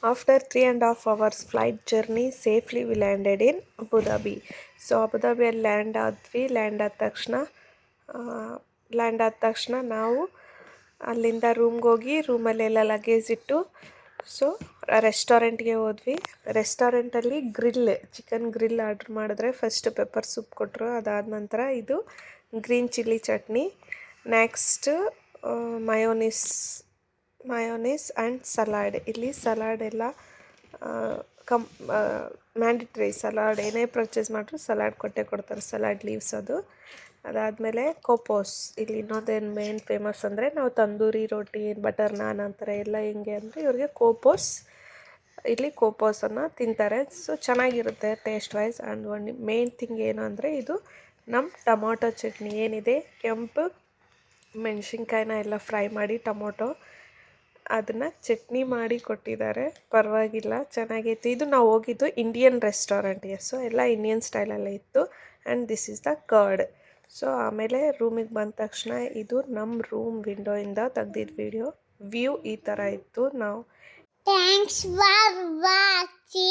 After 3.5 hours flight journey, safely we landed in Abu Dhabi. So ಅಬುದಾಬಿಯಲ್ಲಿ land ಆದ ತಕ್ಷಣ ನಾವು ಅಲ್ಲಿಂದ ರೂಮ್ಗೆ ಹೋಗಿ ರೂಮಲ್ಲೆಲ್ಲ ಲಗೇಜ್ ಇಟ್ಟು ಸೊ ರೆಸ್ಟೋರೆಂಟ್ಗೆ ಹೋದ್ವಿ. ರೆಸ್ಟೋರೆಂಟಲ್ಲಿ ಚಿಕನ್ ಗ್ರಿಲ್ ಆರ್ಡ್ರ್ ಮಾಡಿದ್ರೆ ಫಸ್ಟ್ ಪೆಪ್ಪರ್ ಸೂಪ್ ಕೊಟ್ಟರು. ಅದಾದ ನಂತರ ಇದು green chilli chutney, next mayonnaise and salad. ಇಲ್ಲಿ ಸಲಾಡ್ ಎಲ್ಲ ಮ್ಯಾಂಡಿಟ್ರಿ. ಸಲಾಡ್ ಏನೇ ಪರ್ಚೇಸ್ ಮಾಡಿದ್ರು ಸಲಾಡ್ ಕೊಡ್ತಾರೆ, ಸಲಾಡ್ ಲೀವ್ಸ್ ಅದು. ಅದಾದಮೇಲೆ ಕೋಪೋಸ್. ಇಲ್ಲಿ ಇನ್ನೊಂದೇನು ಮೇನ್ ಫೇಮಸ್ ಅಂದರೆ ನಾವು ತಂದೂರಿ ರೋಟಿ, ಬಟರ್ ನಾನ್ ಅಂತಾರೆ ಎಲ್ಲ ಹೆಂಗೆ ಅಂದರೆ ಇವ್ರಿಗೆ ಇಲ್ಲಿ ಕೋಪೋಸನ್ನು ತಿಂತಾರೆ. ಸೊ ಚೆನ್ನಾಗಿರುತ್ತೆ ಟೇಸ್ಟ್ ವೈಸ್. ಆ್ಯಂಡ್ ಒಂದು ಮೇನ್ ಥಿಂಗ್ ಏನು ಅಂದರೆ ಇದು ನಮ್ಮ ಟೊಮೊಟೊ ಚಟ್ನಿ ಏನಿದೆ, ಕೆಂಪು ಮೆಣಸಿನ್ಕಾಯಿನ ಎಲ್ಲ ಫ್ರೈ ಮಾಡಿ ಟೊಮೊಟೊ ಅದನ್ನು ಚಟ್ನಿ ಮಾಡಿ ಕೊಟ್ಟಿದ್ದಾರೆ. ಪರವಾಗಿಲ್ಲ, ಚೆನ್ನಾಗಿತ್ತು. ಇದು ನಾವು ಹೋಗಿದ್ದು ಇಂಡಿಯನ್ ರೆಸ್ಟೋರೆಂಟ್ಗೆ, ಸೊ ಎಲ್ಲ ಇಂಡಿಯನ್ ಸ್ಟೈಲಲ್ಲೇ ಇತ್ತು. And this is the curd. So ಆಮೇಲೆ ರೂಮಿಗೆ ಬಂದ ತಕ್ಷಣ ಇದು ನಮ್ಮ ರೂಮ್ ವಿಂಡೋಯಿಂದ ತೆಗ್ದಿದ್ದ ವ್ಯೂ ಈ ಥರ ಇತ್ತು. ನಾವು ಥ್ಯಾಂಕ್ಸ್ ಫಾರ್ ವಾಚಿಂಗ್.